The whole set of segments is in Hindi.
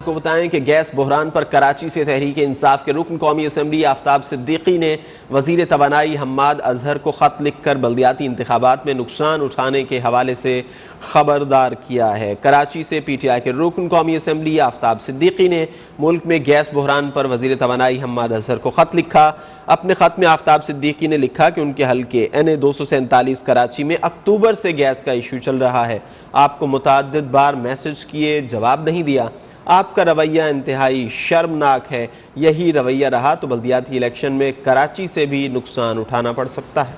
को बताएं कि गैस बहरान पर कराची से तहरीक इंसाफ के रुकन कौमी असम्बली आफ्ताब सिद्दीकी ने वजीर तवानाई हम्माद अजहर को ख़त लिखकर बल्दियाती इंतखाबात में नुकसान उठाने के हवाले से खबरदार किया है। कराची से PTI के रुकन कौमी असम्बली आफ्ताब सिद्दीकी ने मुल्क में गैस बहरान पर वजीर तवानाई हम्माद अजहर को ख़त लिखा। अपने ख़त में आफ्ताब सिद्दीकी ने लिखा कि उनके हल्के NA 247 कराची में अक्टूबर से गैस का इशू चल रहा है। आपको मुतअद्दिद बार मैसेज किए, जवाब नहीं दिया। आपका रवैया इंतहाई शर्मनाक है। यही रवैया रहा तो बल्दियाती इलेक्शन में कराची से भी नुकसान उठाना पड़ सकता है।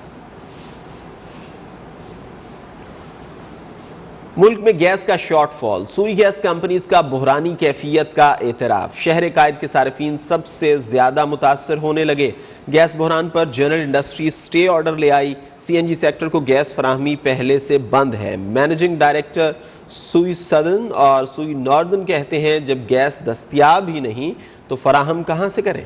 मुल्क में गैस का शॉर्टफॉल, सुई गैस कंपनीज का बहरानी कैफियत का एतराफ। शहर कायद के सार्फिन सबसे ज्यादा मुतासर होने लगे। गैस बहरान पर जनरल इंडस्ट्री स्टे ऑर्डर ले आई। CNG सेक्टर को गैस फराहमी पहले से बंद है। मैनेजिंग डायरेक्टर सुई सदर्न और सुई नॉर्दर्न कहते हैं जब गैस दस्तयाब ही नहीं तो फराहम कहां से करें।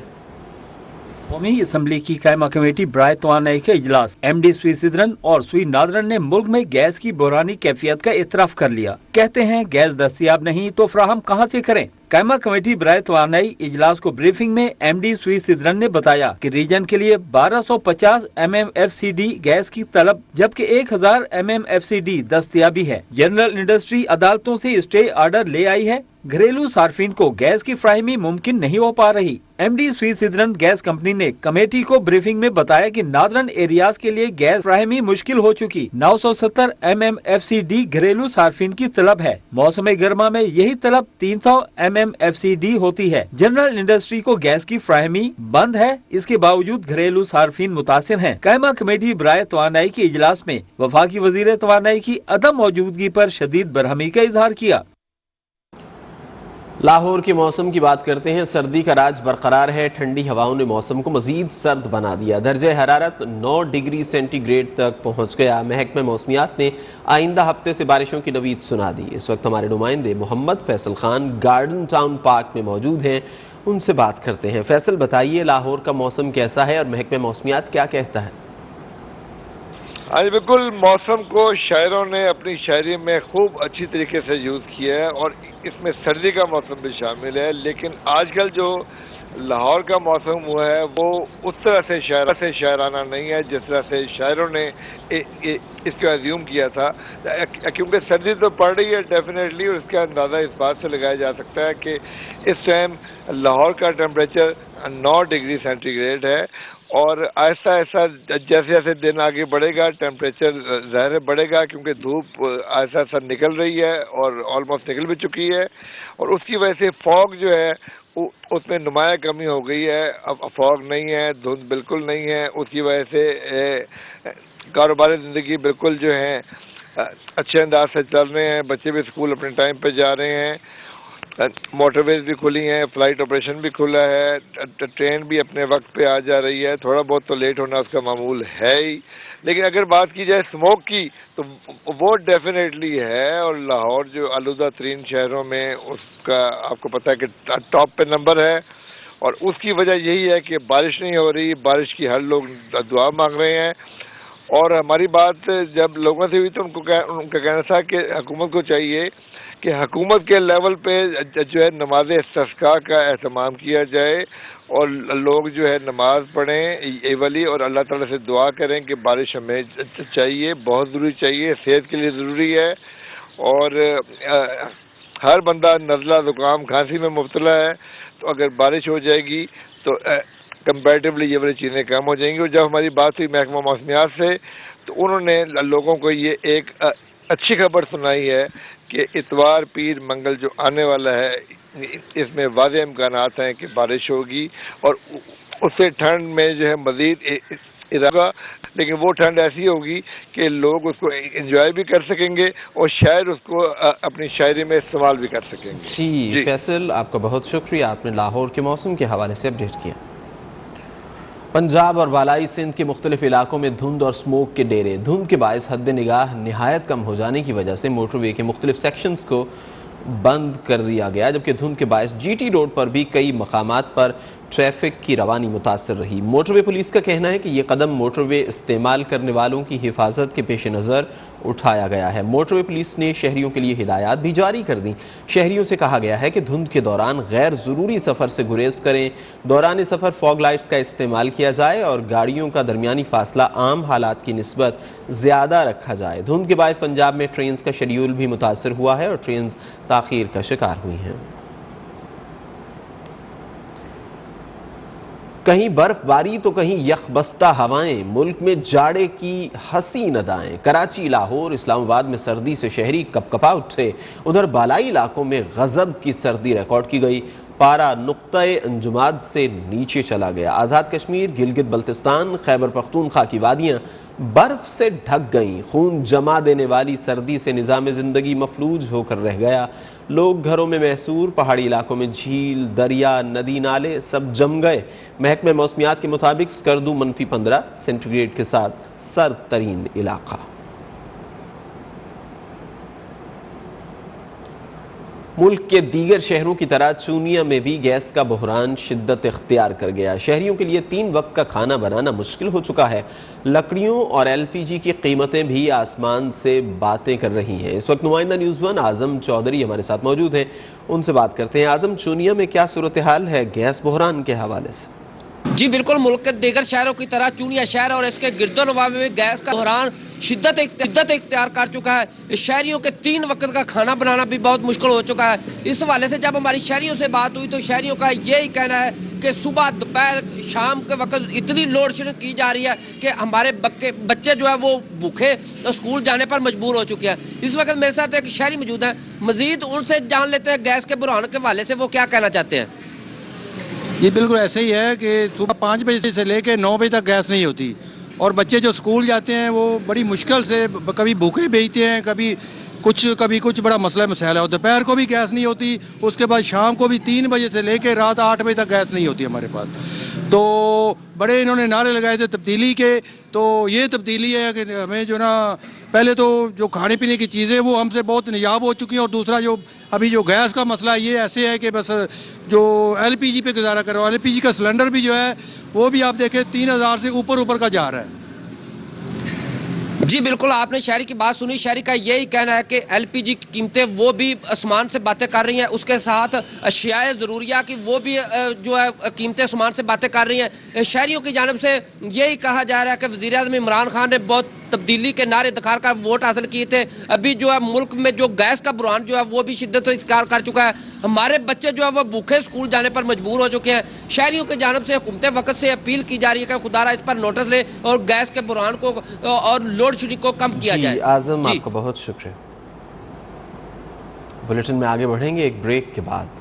कौमी असम्बली की कायमा कमेटी बराए तवानाई के इजलास MD सुई सदर्न और सुई नॉर्दर्न ने मुल्क में गैस की बहरानी कैफियत का एतराफ कर लिया। कहते हैं गैस दस्तयाब नहीं तो फराहम कहां से करें। कायमा कमेटी बराए तवानाई इजलास को ब्रीफिंग में MD सुई सदर्न ने बताया कि रीजन के लिए 1250 MMFCD गैस की तलब जबकि 1000 MMFCD दस्तयाबी है। जनरल इंडस्ट्री अदालतों से स्टे ऑर्डर ले आई है। घरेलू सार्फिन को गैस की फ्राहमी मुमकिन नहीं हो पा रही। MD सुई सदर्न गैस कंपनी ने कमेटी को ब्रीफिंग में बताया कि नॉर्दर्न एरियाज के लिए गैस फ्राहमी मुश्किल हो चुकी। 970 MMFCD घरेलू सार्फिन की तलब है। मौसम गर्मा में यही तलब 300 MMFCD होती है। जनरल इंडस्ट्री को गैस की फ्राहमी बंद है, इसके बावजूद घरेलू सार्फिन मुतासिर हैं। कायमा कमेटी बराए तवानाई के इजलास में वफाकी वजीर तवानाई की अदम मौजूदगी पर शदीद बरहमी का इजहार किया। लाहौर के मौसम की बात करते हैं। सर्दी का राज बरकरार है। ठंडी हवाओं ने मौसम को मजीद सर्द बना दिया। दर्जे हरारत 9 डिग्री सेंटीग्रेड तक पहुंच गया। महकमे मौसमियात ने आइंदा हफ्ते से बारिशों की नवीद सुना दी। इस वक्त हमारे नुमाइंदे मोहम्मद फैसल खान गार्डन टाउन पार्क में मौजूद हैं, उनसे बात करते हैं। फैसल, बताइए लाहौर का मौसम कैसा है और महकमे मौसमियात क्या कहता है। हाँ जी, बिल्कुल। मौसम को शायरों ने अपनी शायरी में खूब अच्छी तरीके से यूज़ किया है और इसमें सर्दी का मौसम भी शामिल है। लेकिन आजकल जो लाहौर का मौसम हुआ है वो उस तरह से शायराना नहीं है जिस तरह से शायरों ने इसको अज्यूम किया था। क्योंकि सर्दी तो पड़ रही है डेफिनेटली, और इसका अंदाज़ा इस बात से लगाया जा सकता है कि इस टाइम लाहौर का टेम्परेचर 9 डिग्री सेंटीग्रेड है और ऐसा जैसे जैसे दिन आगे बढ़ेगा टेम्परेचर ज़ाहिर बढ़ेगा, क्योंकि धूप ऐसा निकल रही है और ऑलमोस्ट निकल भी चुकी है। और उसकी वजह से फॉग जो है उसमें नुमाया कमी हो गई है। अब फॉग नहीं है, धुंध बिल्कुल नहीं है। उसकी वजह से कारोबारी ज़िंदगी बिल्कुल जो है अच्छे अंदाज से चल रहे हैं। बच्चे भी स्कूल अपने टाइम पे जा रहे हैं। मोटरवेज भी खुली हैं, फ्लाइट ऑपरेशन भी खुला है, ट्रेन भी अपने वक्त पे आ जा रही है। थोड़ा बहुत तो लेट होना उसका मामूल है ही, लेकिन अगर बात की जाए स्मोक की तो वो डेफिनेटली है। और लाहौर जो आलूदा तरीन शहरों में उसका आपको पता है कि टॉप पे नंबर है और उसकी वजह यही है कि बारिश नहीं हो रही। बारिश की हर लोग दुआ मांग रहे हैं। और हमारी बात जब लोगों से हुई तो उनका कहना था कि हुकूमत को चाहिए कि हुकूमत के लेवल पे जो है नमाज इस्तिस्का का एहतमाम किया जाए और लोग जो है नमाज पढ़ें एवली और अल्लाह ताला से दुआ करें कि बारिश हमें चाहिए, बहुत ज़रूरी चाहिए, सेहत के लिए ज़रूरी है। और हर बंदा नज़ला ज़ुकाम खांसी में मुब्तला है, तो अगर बारिश हो जाएगी तो कंपैरेटिवली ये वाली चीज़ें कम हो जाएंगी। और जब हमारी बात हुई महकमा मौसमियात से तो उन्होंने लोगों को ये एक अच्छी खबर सुनाई है कि इतवार पीर मंगल जो आने वाला है इसमें वाज़ेह इम्कानात हैं कि बारिश होगी और उससे ठंड में जो है मज़ीद इजाफा, लेकिन वो ठंड ऐसी होगी कि लोग उसको एंजॉय भी कर सकेंगे और शायर उसको अपनी शायरी में इस्तेमाल भी कर सकेंगे। जी फैसल, आपका बहुत शुक्रिया, आपने लाहौर के मौसम के हवाले से अपडेट किया। पंजाब और बालाई सिंध के मुख्तलिफ इलाकों में धुंध और स्मोक के डेरे। धुंध के बायस हद निगाह निहायत कम हो जाने की वजह से मोटरवे के मुख्तलिफ सेक्शंस को बंद कर दिया गया, जबकि धुंध के बायस GT रोड पर भी कई मकामात पर ट्रैफिक की रवानी मुतासर रही। मोटरवे पुलिस का कहना है कि ये कदम मोटरवे इस्तेमाल करने वालों की हिफाजत के पेश नज़र उठाया गया है। मोटरवे पुलिस ने शहरियों के लिए हिदायत भी जारी कर दी। शहरियों से कहा गया है कि धुंध के दौरान गैर ज़रूरी सफ़र से गुरेज करें। दौरान सफ़र फॉग लाइट्स का इस्तेमाल किया जाए और गाड़ियों का दरमियानी फासला आम हालात की निस्बत ज़्यादा रखा जाए। धुंध के बायस पंजाब में ट्रेन का शेड्यूल भी मुतासर हुआ है और ट्रेन ताख़ीर का शिकार हुई हैं। कहीं बर्फबारी तो कहीं यखबस्ता हवाएं, मुल्क में जाड़े की हसीन अदाएं। कराची, लाहौर, इस्लामाबाद में सर्दी से शहरी कपकपा उठे। उधर बालाई इलाकों में गजब की सर्दी रिकॉर्ड की गई। पारा नुक्ते अंजुमाद से नीचे चला गया। आज़ाद कश्मीर, गिलगित बल्तिस्तान, खैबर पख्तूनख्वा की वादियाँ बर्फ से ढक गईं। खून जमा देने वाली सर्दी से निज़ाम ज़िंदगी मफलूज होकर रह गया। लोग घरों में महसूर। पहाड़ी इलाकों में झील, दरिया, नदी, नाले सब जम गए। महकमे मौसमियात के मुताबिक स्कर्दू -15 सेंटीग्रेड के साथ सर्द तरीन इलाका। मुल्क के दीगर शहरों की तरह चूनिया में भी गैस का बहरान शिद्दत इख्तियार कर गया। शहरियों के लिए 3 वक्त का खाना बनाना मुश्किल हो चुका है। लकड़ियों और LPG की कीमतें भी आसमान से बातें कर रही हैं। इस वक्त नुमाइंदा न्यूज़ 1 आज़म चौधरी हमारे साथ मौजूद हैं, उनसे बात करते हैं। आज़म, चूनिया में क्या सूरत हाल है गैस बहरान के हवाले से? जी बिल्कुल, मुल्क के दीगर शहरों की तरह चूनिया शहर और इसके गिरदोनवा में गैस का बहरान शिद्दत इख्तियार कर चुका है। शहरियों के 3 वक्त का खाना बनाना भी बहुत मुश्किल हो चुका है। इस हवाले से जब हमारी शहरियों से बात हुई तो शहरियों का यही कहना है कि सुबह, दोपहर, शाम के वक्त इतनी लोड शेडिंग की जा रही है कि हमारे बच्चे जो है वो भूखे स्कूल जाने पर मजबूर हो चुके हैं। इस वक्त मेरे साथ एक शहरी मौजूद है, मजीद उनसे जान लेते हैं गैस के बहरान के हवाले से वो क्या कहना चाहते हैं। ये बिल्कुल ऐसे ही है कि सुबह 5 बजे से लेकर 9 बजे तक गैस नहीं होती और बच्चे जो स्कूल जाते हैं वो बड़ी मुश्किल से कभी भूखे भेजते हैं, कभी कुछ बड़ा मसला है। दोपहर को भी गैस नहीं होती, उसके बाद शाम को भी 3 बजे से लेकर रात 8 बजे तक गैस नहीं होती हमारे पास। तो बड़े इन्होंने नारे लगाए थे तब्दीली के, तो ये तब्दीली है कि हमें जो ना पहले तो जो खाने पीने की चीज़ें वो हमसे बहुत नियाब हो चुकी हैं और दूसरा जो अभी जो गैस का मसला ये ऐसे है कि बस जो LPG पे गुजारा करो। LPG का सिलेंडर भी जो है वो भी आप देखें 3000 से ऊपर का जा रहा है। जी बिल्कुल, आपने शहरी की बात सुनी। शहरी का यही कहना है कि LPG की कीमतें वो भी आसमान से बातें कर रही हैं, उसके साथ अशियाए ज़रूरिया की वो भी जो है कीमतें आसमान से बातें कर रही हैं। शहरियों की जानिब से यही कहा जा रहा है कि वज़ीर-ए-आज़म इमरान खान ने बहुत तब्दीली के नारे दिखाकर कर वोट हासिल किए थे। अभी जो है मुल्क में जो गैस का बहरान जो है वो भी शिद्दत इख्तियार कर चुका है। हमारे बच्चे जो है वो भूखे स्कूल जाने पर मजबूर हो चुके हैं। शहरियों की जानिब से हुकूमत वक्त से अपील की जा रही है कि खुदारा इस पर नोटिस ले और गैस के बहरान को और लोड शेडिंग को कम किया जाए। आज़म, आपका बहुत शुक्रिया। बुलेटिन में आगे बढ़ेंगे एक ब्रेक के बाद।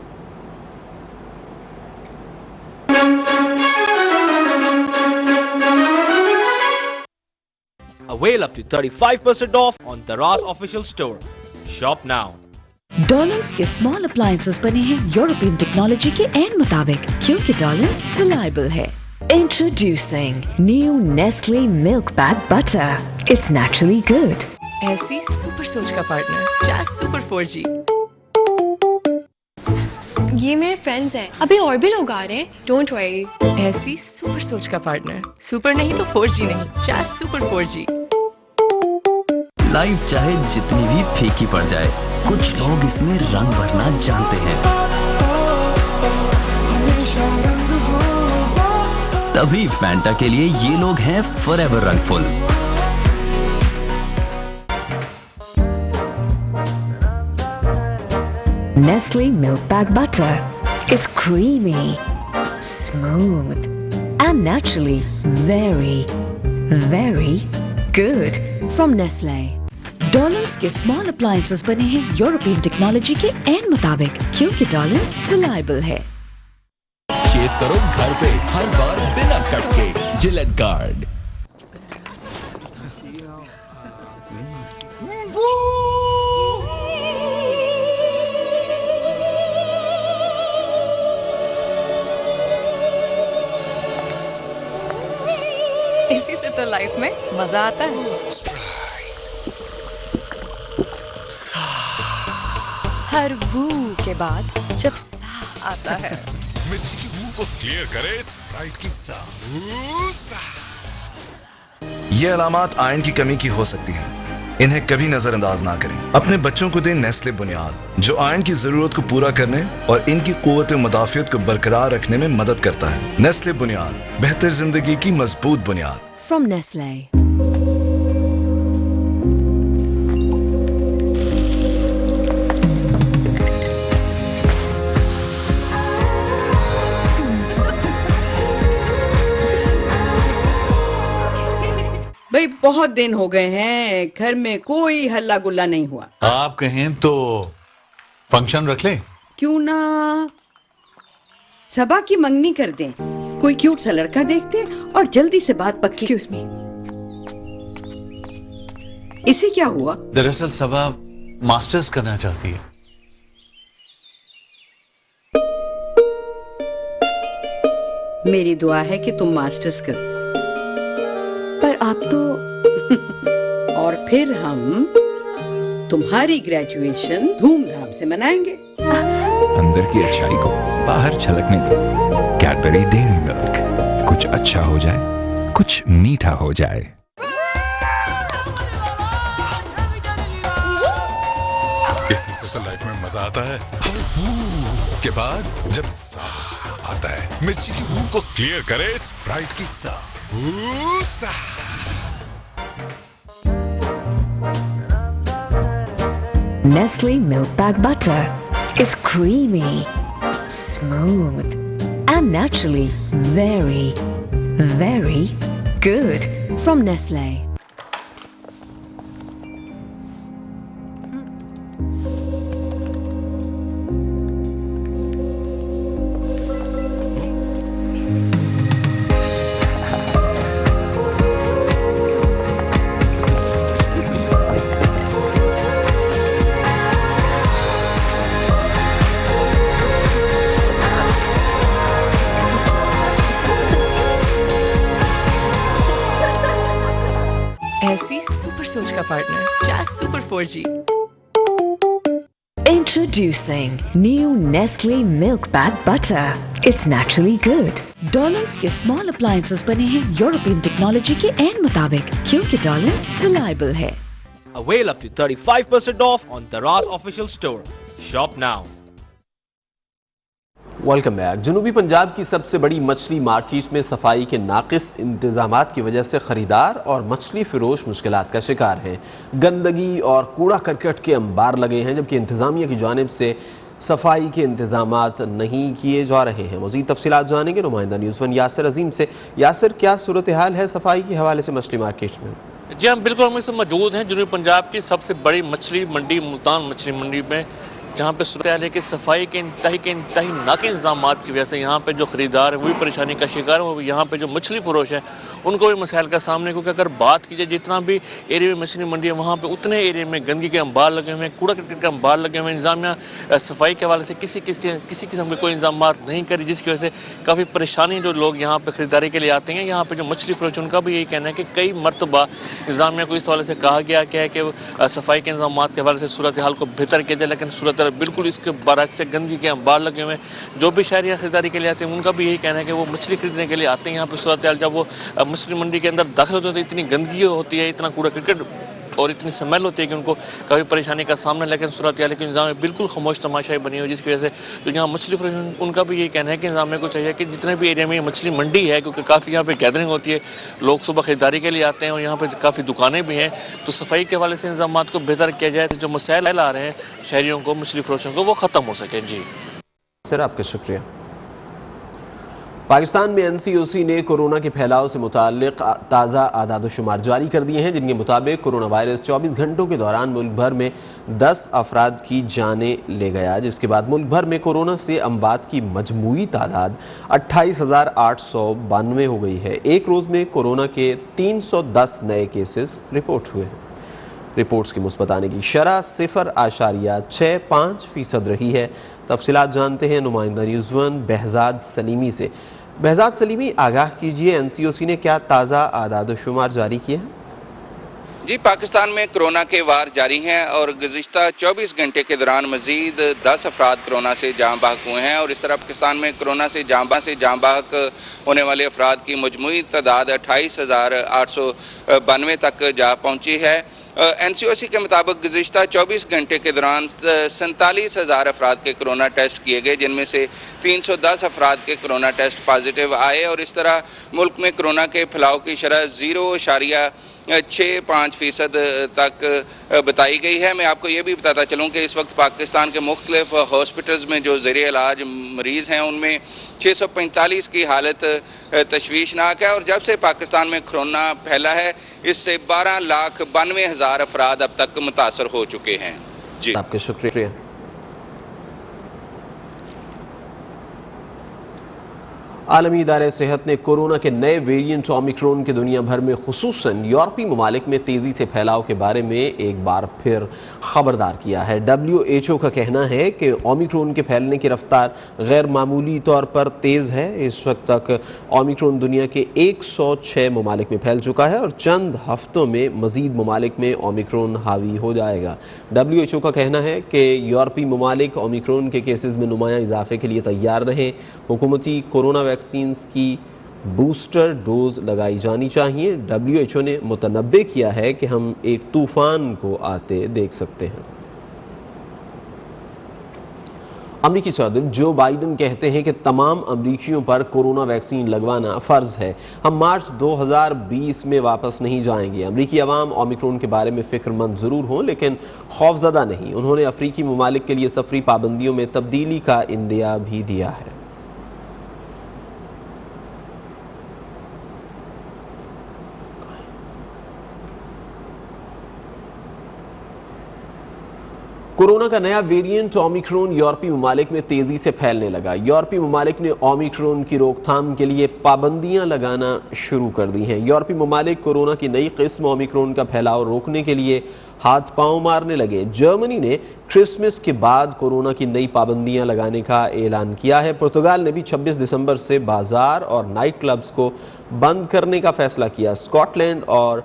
Avail up to 35% off on Daraz official store. Shop now. Dollars के स्मॉल अप्लायंसेस बने हैं यूरोपियन टेक्नोलॉजी के एन मुताबिक, क्योंकि डॉलर्स रिलायबल है। Introducing new Nestle Milk Bag Butter. It's naturally good. ऐसी सुपर सोच का पार्टनर जस्ट सुपर 4G। ये मेरे फ्रेंड्स हैं, अभी और भी लोग आ रहे हैं, डोंट वरी। ऐसी सुपर सोच का पार्टनर, सुपर नहीं तो 4G नहीं, जस्ट सुपर 4G। लाइफ चाहे जितनी भी फीकी पड़ जाए, कुछ लोग इसमें रंग भरना जानते हैं। तभी फैंटा के लिए ये लोग हैं forever रंगफुल। Nestle Milk Bag Butter is creamy, smooth, and naturally very, very good from Nestle. Dollars के स्मॉल अप्लायंसेस बने हैं यूरोपियन टेक्नोलॉजी के एन मुताबिक, क्योंकि डॉलर्स रिलायबल है। शेव करो घर पे हर बार बिना कट के जिलेट गार्ड। इसी से तो लाइफ में मजा आता है। हर वो के बाद जब सा आता है मिर्ची की ऊ को क्लियर करे स्प्राइट की सा। ये अलामात आयरन की कमी की हो सकती है, इन्हें कभी नजरअंदाज ना करें। अपने बच्चों को दें नेस्ले बुनियाद, जो आयरन की जरूरत को पूरा करने और इनकी कुव्वत मुदाफियत को बरकरार रखने में मदद करता है। नेस्ले बुनियाद, बेहतर जिंदगी की मजबूत बुनियाद। From Nestle. भाई बहुत दिन हो गए हैं, घर में कोई हल्ला गुल्ला नहीं हुआ। आप कहें तो फंक्शन रख लें? क्यों ना सबा की मंगनी कर दें, कोई क्यूट सा लड़का देखते और जल्दी से बात पक्की। Excuse me. इसे क्या हुआ? दरअसल सबा मास्टर्स करना चाहती है। मेरी दुआ है कि तुम मास्टर्स करो। पर आप तो और फिर हम तुम्हारी ग्रेजुएशन धूमधाम से मनाएंगे। अंदर की अच्छाई को बाहर झलकने दो। कैडबरी डेयरी मिल्क, कुछ अच्छा हो जाए, कुछ मीठा हो जाए। इसी से तो लाइफ में मजा आता है। के बाद जब सा आता है, मिर्ची की ऊ को क्लियर करे स्प्राइट की सा। Nestle Milkbag Butter is creamy, smooth, and naturally very, very good. From Nestle. ऐसी सुपर सोच का partner Chas super 4G। Introducing new Nestle Milkbag Butter. It's naturally good. Dollars के स्मॉल अप्लायंसेस बने हैं यूरोपियन टेक्नोलॉजी के एन मुताबिक, क्योंकि डॉलर्स रिलायबल है। Avail up to 35% off on Daraz official store. Shop now. Welcome back. जनूबी पंजाब की सबसे बड़ी मछली मार्केट में सफाई के नाकिस इंतजामात की वजह से ख़रीदार और मछली फ़रोश मुश्किलात का शिकार हैं। गंदगी और कूड़ा करकट के अंबार लगे हैं, जबकि इंतज़ामिया की जानिब से सफाई के इंतजामात नहीं किए जा रहे हैं। मज़ीद तफसीलात जानेंगे नुमाइंदा न्यूज़ वन यासिर अजीम से। यासिर, क्या सूरत हाल है सफाई के हवाले से मछली मार्केट में? जी हम बिल्कुल हम इसमें मौजूद हैं जनूबी पंजाब की सबसे बड़ी मछली मंडी मुल्तान मछली मंडी में, जहाँ पे सूरत हाल है कि सफाई के इंतहाई नाके इंतजाम की वजह से यहाँ पे जो ख़रीदार है वही परेशानी का शिकार है, वो यहाँ पे जो मछली फरोश है उनको भी मसाइल का सामने, क्योंकि अगर बात की जाए जितना भी एरिया में मछली मंडी है वहाँ पे उतने एरिया में गंदगी के अंबार लगे हुए हैं, कूड़ा करकट के अंबार लगे हुए हैं। इंतजामिया सफाई के हवाले से किसी किस्म के कोई इंतजाम नहीं करी, जिसकी वजह से काफ़ी परेशानी जो लोग यहाँ पर ख़रीदारी के लिए आते हैं। यहाँ पर जो मछली फरोश उनका भी यही कहना है कि कई मरतबा इंतजामिया को इस हवाले से कहा गया है कि सफाई के इंतजाम के हवाले से सूरत हाल को बेहतर किया जाए, लेकिन सूरत बिल्कुल इसके बरक्स से गंदगी के अंबार लगे हुए हैं। जो भी शहरी खरीदारी के लिए आते हैं उनका भी यही कहना है कि वो मछली खरीदने के लिए आते हैं यहाँ पे सूरत हाल, जब वो मछली मंडी के अंदर दाखिल होते हैं तो इतनी गंदगी होती है, इतना कूड़ा करकट और इतनी स्मेल होती है कि उनको काफ़ी परेशानी का सामना। लेकिन सूरत हाल के निज़ाम में बिल्कुल खामोश तमाशाई बनी हुई, जिसकी वजह से जो यहाँ मछली फरोश उनका भी यही कहना है कि निज़ाम को चाहिए कि जितने भी एरिया में मछली मंडी है, क्योंकि काफ़ी यहाँ पे गैदरिंग होती है, लोग सुबह खरीदारी के लिए आते हैं और यहाँ पे काफ़ी दुकानें भी हैं, तो सफाई के हवाले से इंतजाम को बेहतर किया जाए, जो मसाइल आ रहे हैं शहरियों को, मछली फरोशों को, वो ख़त्म हो सके। जी सर, आपका शुक्रिया। पाकिस्तान में NCOC ने कोरोना के फैलाव से मुताल्लिक ताज़ा आदाद-ओ-शुमार जारी कर दिए हैं, जिनके मुताबिक कोरोना वायरस 24 घंटों के दौरान मुल्क भर में 10 अफराद की जानें ले गया, जिसके बाद मुल्क भर में कोरोना से अमवात की मजमूई तादाद 28,892 हो गई है। एक रोज़ में कोरोना के 310 नए केसेस रिपोर्ट हुए हैं। रिपोर्ट्स की मुस्बत आने की शरह 0.65% रही है। तफसीलात जानते हैं नुमाइंदा न्यूज़ वन behzad सलीमी से। behzad सलीमी, आगाह कीजिए, NCOC ने क्या ताज़ा आदाद-ओ-शुमार जारी किया है? जी, पाकिस्तान में कोरोना के वार जारी हैं और गुज़िश्ता 24 घंटे के दौरान मजीद 10 अफराद कोरोना से जाँ बहक हुए हैं और इस तरह पाकिस्तान में कोरोना से जाँ बहक होने वाले अफराद की मजमूई तादाद 28,892 तक जा पहुँची है। NCOC के मुताबिक गुज़िश्ता 24 घंटे के दौरान 47,000 अफराद के कोरोना टेस्ट किए गए, जिनमें से 310 अफराद के कोरोना टेस्ट पॉजिटिव आए और इस तरह मुल्क में कोरोना के फैलाव की शरह 0.65% तक बताई गई है। मैं आपको ये भी बताता चलूँ कि इस वक्त पाकिस्तान के मुख्तलिफ हॉस्पिटल्स में जो ज़रिए इलाज मरीज़ हैं उनमें 645 की हालत तशवीशनाक है और जब से पाकिस्तान में कोरोना फैला है इससे 12,92,000 अफराद अब तक मुतासर हो चुके हैं। जी, आपका शुक्रिया। आलमी इदारे सेहत ने कोरोना के नए वेरिएंट ओमिक्रॉन के दुनिया भर में खुसूसन यूरोपीय ममालिक में तेज़ी से फैलाव के बारे में एक बार फिर खबरदार किया है। WHO का कहना है कि ओमिक्रॉन के फैलने की रफ्तार गैर मामूली तौर पर तेज़ है। इस वक्त तक ओमिक्रॉन दुनिया के 106 ममालिक में फैल चुका है और चंद हफ्तों में मज़ीद ममालिक में ओमिक्रॉन हावी हो जाएगा। WHO का कहना है कि यूरोपीय ममालिक ओमिक्रॉन के केसेस में नुमाया इजाफे के लिए तैयार रहें। हुकूमती कोरोना वैक्सीन्स की बूस्टर डोज लगाई जानी चाहिए। WHO ने मुतनब्बे किया है कि हम एक तूफान को आते देख सकते हैं। अमरीकी सदर जो बाइडन कहते हैं कि तमाम अमरीकियों पर कोरोना वैक्सीन लगवाना फ़र्ज है। हम मार्च 2020 में वापस नहीं जाएंगे। अमरीकी अवाम ओमिक्रॉन के बारे में फ़िक्रमंद ज़रूर हों लेकिन खौफज़दा नहीं। उन्होंने अफ्रीकी ममालिक के लिए सफरी पाबंदियों में तब्दीली का इंदिया भी दिया है। कोरोना का नया वेरिएंट ओमिक्रॉन यूरोपीय ममालिक में तेज़ी से फैलने लगा। यूरोपीय ममालिक ने ओमिक्रॉन की रोकथाम के लिए पाबंदियां लगाना शुरू कर दी हैं। यूरोपीय ममालिक कोरोना की नई किस्म ओमिक्रॉन का फैलाव रोकने के लिए हाथ पांव मारने लगे। जर्मनी ने क्रिसमस के बाद कोरोना की नई पाबंदियां लगाने का ऐलान किया है। पुर्तगाल ने भी 26 दिसंबर से बाजार और नाइट क्लब्स को बंद करने का फैसला किया। स्कॉटलैंड और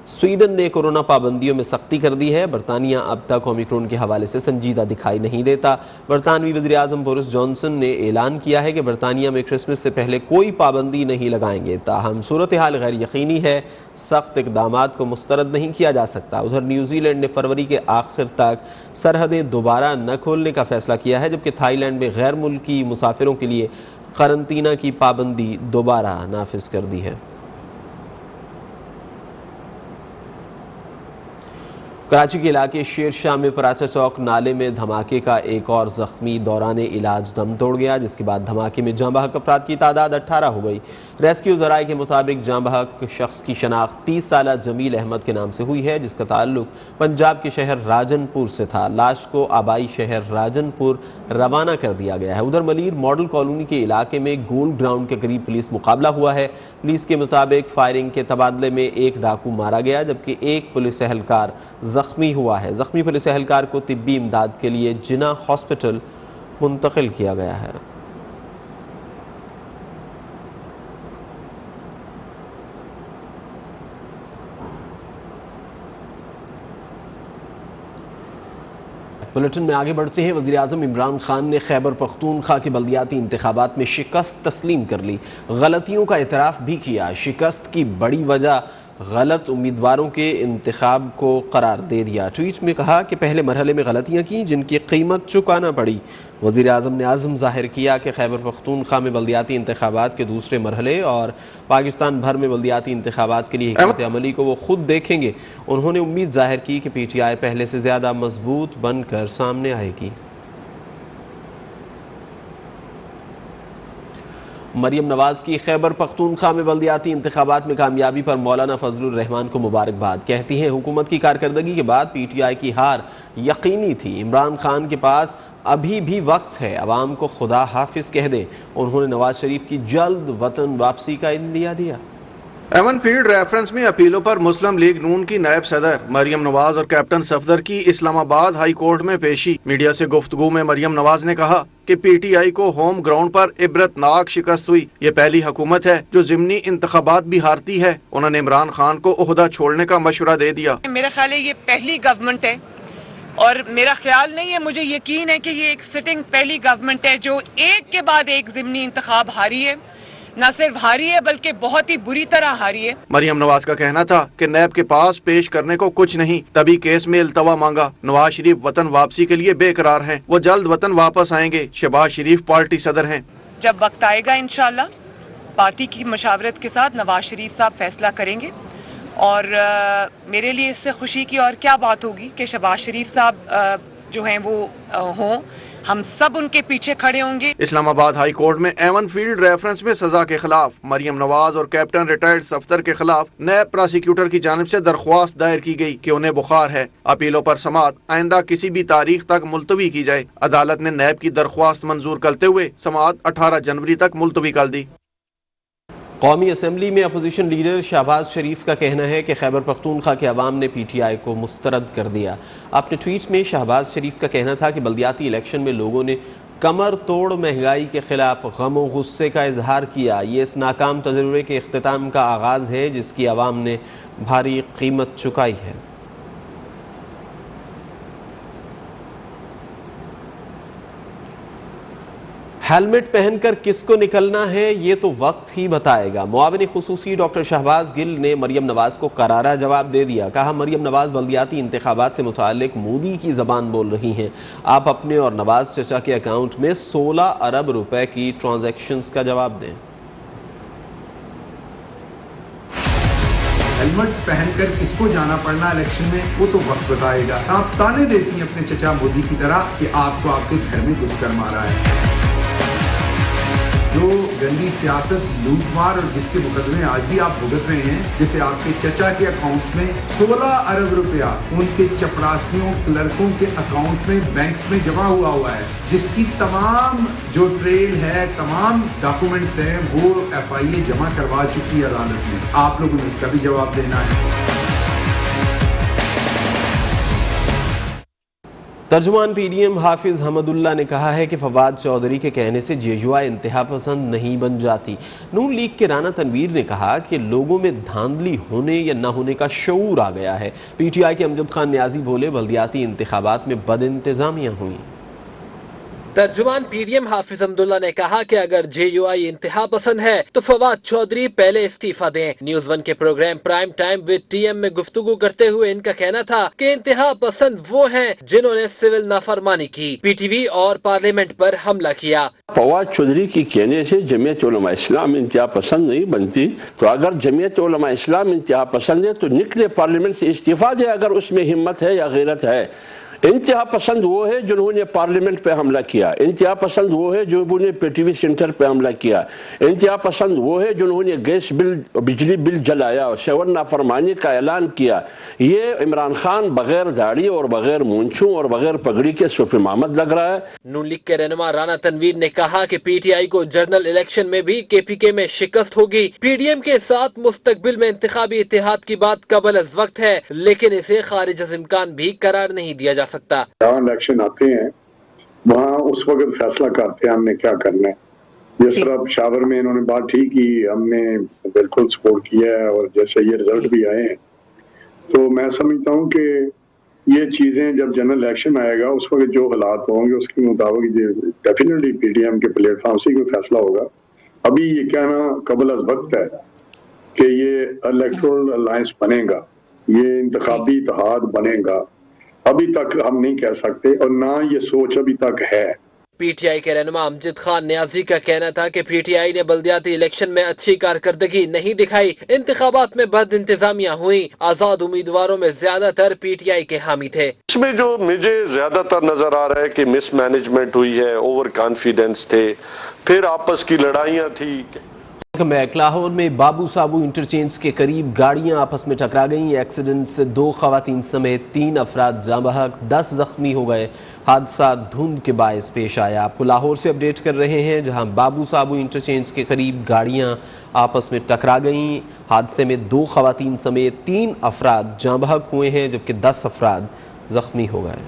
स्वीडन ने कोरोना पाबंदियों में सख्ती कर दी है। बरतानिया अब तक ओमिक्रॉन के हवाले से संजीदा दिखाई नहीं देता। बरतानवी वज़ीर आज़म बोरिस जॉनसन ने ऐलान किया है कि बरतानिया में क्रिसमस से पहले कोई पाबंदी नहीं लगाएंगे। ताहम सूरत हाल गैर यकीनी है, सख्त इक़दामात को मुस्तरद नहीं किया जा सकता। उधर न्यूजीलैंड ने फरवरी के आखिर तक सरहदें दोबारा न खोलने का फैसला किया है, जबकि थाईलैंड में गैर मुल्की मुसाफिरों के लिए करंतना की पाबंदी दोबारा नाफिज कर दी है। कराची के इलाके शेर शाह में पराचा चौक नाले में धमाके का एक और जख्मी दौरान इलाज दम तोड़ गया, जिसके बाद धमाके में जाँ बहक अफराद की तादाद 18 हो गई। रेस्क्यू ज़राए के मुताबिक जाँ बहक शख्स की शनाख्त 30 साला जमील अहमद के नाम से हुई है, जिसका ताल्लुक पंजाब के शहर राजनपुर से था। लाश को आबाई शहर राजनपुर रवाना कर दिया गया है। उधर मलीर मॉडल कॉलोनी के इलाके में गोल ग्राउंड के करीब पुलिस मुकाबला हुआ है। पुलिस के मुताबिक फायरिंग के तबादले में एक डाकू मारा गया, जबकि एक पुलिस एहलकार जख्मी हुआ है। जख्मी पुलिस एहलकार को तिब्बी इमदाद के लिए जिना हॉस्पिटल मुंतकिल किया गया है। बुलेटिन में आगे बढ़ते हैं। वज़ीर आज़म इमरान खान ने खैबर पख्तूनख्वा के बल्दियाती इंतखाबात में शिकस्त तस्लीम कर ली, गलतियों का एतराफ़ भी किया। शिकस्त की बड़ी वजह गलत उम्मीदवारों के इंतखाब को करार दे दिया। ट्वीट में कहा कि पहले मरहले में गलतियाँ की जिनकी कीमत चुकाना पड़ी। वज़ीर आज़म ने आज़म ज़ाहिर किया कि खैबर पख्तूनख्वा में बल्दियाती इंतखाबात के दूसरे मरहले और पाकिस्तान भर में बल्दियाती इंतखाबात के लिए हिकमत अमली को वो खुद देखेंगे। उन्होंने उम्मीद ज़ाहिर की कि PTI पहले से ज़्यादा मजबूत बनकर सामने आएगी। मरियम नवाज़ की खैबर पख्तूनख्वा में बल्दियाती इंतखाबात में कामयाबी पर मौलाना फजलुर रहमान को मुबारकबाद। कहती हैं हुकूमत की कारकर्दगी के बाद PTI की हार यकीनी थी। इमरान खान के पास अभी भी वक्त है, अवाम को खुदा हाफिज कह दें। उन्होंने नवाज शरीफ की जल्द वतन वापसी का इंदिया दिया। एवन फील्ड रेफरेंस में अपीलों पर मुस्लिम लीग नून की नायब सदर मरियम नवाज और कैप्टन सफदर की इस्लामाबाद हाई कोर्ट में पेशी। मीडिया से गुफ्तगू में मरियम नवाज ने कहा कि पीटीआई को होम ग्राउंड पर इबरतनाक शिकस्त हुई। ये पहली हुकूमत है जो जिमनी इंतखाबात भी हारती है। उन्होंने इमरान खान को ओहदा छोड़ने का मशवरा दे दिया। मेरा ख्याल है ये पहली गवर्नमेंट है और मेरा ख्याल नहीं है, मुझे यकीन है कि ये एक सिटिंग पहली गवर्नमेंट है जो एक के बाद एक जिमनी इंतखाब हारी है। न सिर्फ हारी है बल्कि बहुत ही बुरी तरह हारी है। मरियम नवाज का कहना था कि नैब के पास पेश करने को कुछ नहीं, तभी केस में इल्तवा मांगा। नवाज शरीफ वतन वापसी के लिए बेकरार हैं। वो जल्द वतन वापस आएंगे। शहबाज शरीफ पार्टी सदर हैं। जब वक्त आएगा इंशाल्लाह पार्टी की मशावरत के साथ नवाज शरीफ साहब फैसला करेंगे और मेरे लिए इससे खुशी की और क्या बात होगी कि शहबाज शरीफ साहब जो हैं वो हों, हम सब उनके पीछे खड़े होंगे। इस्लामाबाद हाई कोर्ट में एवन फील्ड रेफरेंस में सजा के खिलाफ मरियम नवाज और कैप्टन रिटायर्ड सफदर के खिलाफ नैब प्रोसिक्यूटर की जानिब से दरख्वास्त दायर की गई कि उन्हें बुखार है। अपीलों पर समाअत आइंदा किसी भी तारीख तक मुलतवी की जाए। अदालत ने नैब की दरख्वास्त मंजूर करते हुए समाअत 18 जनवरी तक मुलतवी कर दी। कौमी असम्बली में अपोजिशन लीडर शहबाज शरीफ का कहना है कि खैबर पख्तूनख्वा के अवाम ने पीटीआई को मुस्तरद कर दिया। अपने ट्वीट में शहबाज शरीफ का कहना था कि बल्दियाती इलेक्शन में लोगों ने कमर तोड़ महंगाई के खिलाफ गम और गुस्से का इजहार किया। ये इस नाकाम तजुर्बे के इख्तिताम का आगाज़ है जिसकी अवाम ने भारी कीमत चुकाई है। हेलमेट पहनकर किसको निकलना है ये तो वक्त ही बताएगा। मुआविन खुसूसी डॉक्टर शहबाज गिल ने मरियम नवाज को करारा जवाब दे दिया। कहा, मरियम नवाज बल्दियाती इंतखाबात से मुताल्लिक मोदी की ज़बान बोल रही हैं। आप अपने और नवाज चचा के अकाउंट में 16 अरब रुपए की ट्रांजैक्शंस का जवाब दें। हेलमेट पहनकर किसको जाना पड़ना इलेक्शन में वो तो वक्त बताएगा। आप ताने देती हैं अपने चचा मोदी की तरह कि आपको आपके घर में घुसकर मारा है। जो गंदी सियासत, लूटमार और जिसके मुकदमे आज भी आप भुगत रहे हैं, जैसे आपके चचा के अकाउंट्स में 16 अरब रुपया उनके चपरासियों क्लर्कों के अकाउंट में बैंक्स में जमा हुआ है, जिसकी तमाम जो ट्रेल है, तमाम डॉक्यूमेंट्स हैं, वो FIA जमा करवा चुकी है अदालत में। आप लोगों ने इसका भी जवाब देना है। तर्जुमान PDM हाफिज हमदुल्ला ने कहा है कि फवाद चौधरी के कहने से जेजुआ इंतहा पसंद नहीं बन जाती। नून लीग के राना तनवीर ने कहा कि लोगों में धांधली होने या न होने का शऊर आ गया है। PTI के अमजद खान न्याजी बोले, बल्दियाती इंतखाबात में बद इंतजामियाँ हुई। तर्जुमान PDM हाफिज हमदुल्ला ने कहा कि अगर JUI इंतहा पसंद है तो फवाद चौधरी पहले इस्तीफा दें। न्यूज़ 1 के program prime time with TM में गुफ्तगू करते हुए इनका कहना था कि इंतहा पसंद वो हैं जिन्होंने सिविल नाफरमानी की, PTV और पार्लियामेंट पर हमला किया। फवाद चौधरी की कहने से जमीयत उलमा इस्लाम इंतहा पसंद नहीं बनती, तो अगर जमीयत उलमा इस्लाम इंतहा पसंद है तो निकले पार्लियामेंट से इस्तीफा दे, अगर उसमें हिम्मत है या गैरत है। इंतहा पसंद वो है जिन्होंने पार्लियामेंट पे हमला किया। इंतहा पसंद वो है जिन्होंने PTV सेंटर पे हमला किया। इंतहा पसंद वो है जिन्होंने गैस बिल, बिजली बिल जलाया और 7 नाफरमानी का ऐलान किया। ये इमरान खान बगैर दाढ़ी और बगैर मूंछों और बगैर पगड़ी के सूफी मोहम्मद लग रहा है। नून लीग के रहनुमा राना तनवीर ने कहा कि PTI को जनरल इलेक्शन में भी KPK में शिकस्त होगी। PDM के साथ मुस्तकबिल में इंतखाबी इत्तेहाद की बात कबल अज़ वक्त है, लेकिन इसे खारिज अज़ इम्कान भी करार नहीं दिया जा सकता। जहाँ इलेक्शन आते हैं वहाँ उस वक्त फैसला करते हैं हमने क्या करना है। जिस तरह पेशावर में इन्होंने बात ठीक की, हमने बिल्कुल सपोर्ट किया है और जैसे ये रिजल्ट भी आए हैं, तो मैं समझता हूँ कि ये चीजें जब जनरल इलेक्शन आएगा उस वक्त जो हालात होंगे उसके मुताबिक डेफिनेटली PDM के प्लेटफॉर्म से कोई फैसला होगा। अभी ये कहना कबल अज़ वक्त है कि ये इलेक्टोरल अलायंस बनेगा, ये इंतखाबी इत्तेहाद बनेगा, अभी तक हम नहीं कह सकते और ना ये सोच अभी तक है। PTI के रहनुमा अमजद खान न्याजी का कहना था कि PTI ने बल्दियाती इलेक्शन में अच्छी कारकर्दगी नहीं दिखाई, इंतखाबात में बद इंतजामियाँ हुई, आजाद उम्मीदवारों में ज्यादातर PTI के हामी थे। इसमें जो मुझे ज्यादातर नजर आ रहा है कि मिसमैनेजमेंट हुई है, ओवर कॉन्फिडेंस थे, फिर आपस की लड़ाइयाँ थी। लाहौर में बाबू साबू इंटरचेंज के करीब गाड़ियां आपस में टकरा गईं। एक्सीडेंट से 2 खवातीन समेत 3 अफराद जाँ बहक, 10 जख्मी हो गए। हादसा धुंध के बायस पेश आया। आपको लाहौर से अपडेट कर रहे हैं, जहां बाबू साबू इंटरचेंज के करीब गाड़ियां आपस में टकरा गईं। हादसे में 2 खवातीन समेत 3 अफराद जाँ बहक हुए हैं, जबकि 10 अफराद जख्मी हो गए।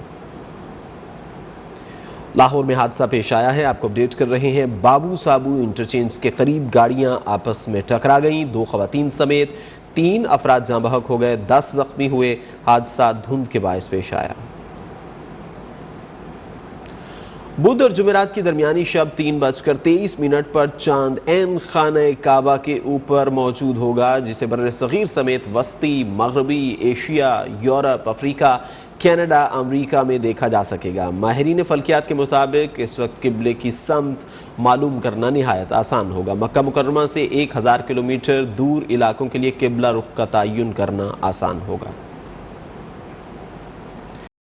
लाहौर में हादसा पेश आया है, आपको अपडेट कर रहे हैं। बाबू साबू इंटरचेंज के करीब गाड़ियां आपस में टकरा गईं। 2 खवातीन समेत 3 अफराद जाँ बहक हो गए, 10 जख्मी हुए। हादसा धुंध के बायस पेश आया। बुध और जुमेरात की दरमियानी शब 3:23 पर चांद एन खाने काबा के ऊपर मौजूद होगा, जिसे बर्र सगीर समेत वस्ती, मगरबी Asia, Europe, Africa, Canada, America में देखा जा सकेगा। माहिरीन फल्कियात के मुताबिक इस वक्त किबले की समत मालूम करना निहायत आसान होगा। मक्का मुकर्रमा से 1000 किलोमीटर दूर इलाकों के लिए किबला रुख का तयन करना आसान होगा।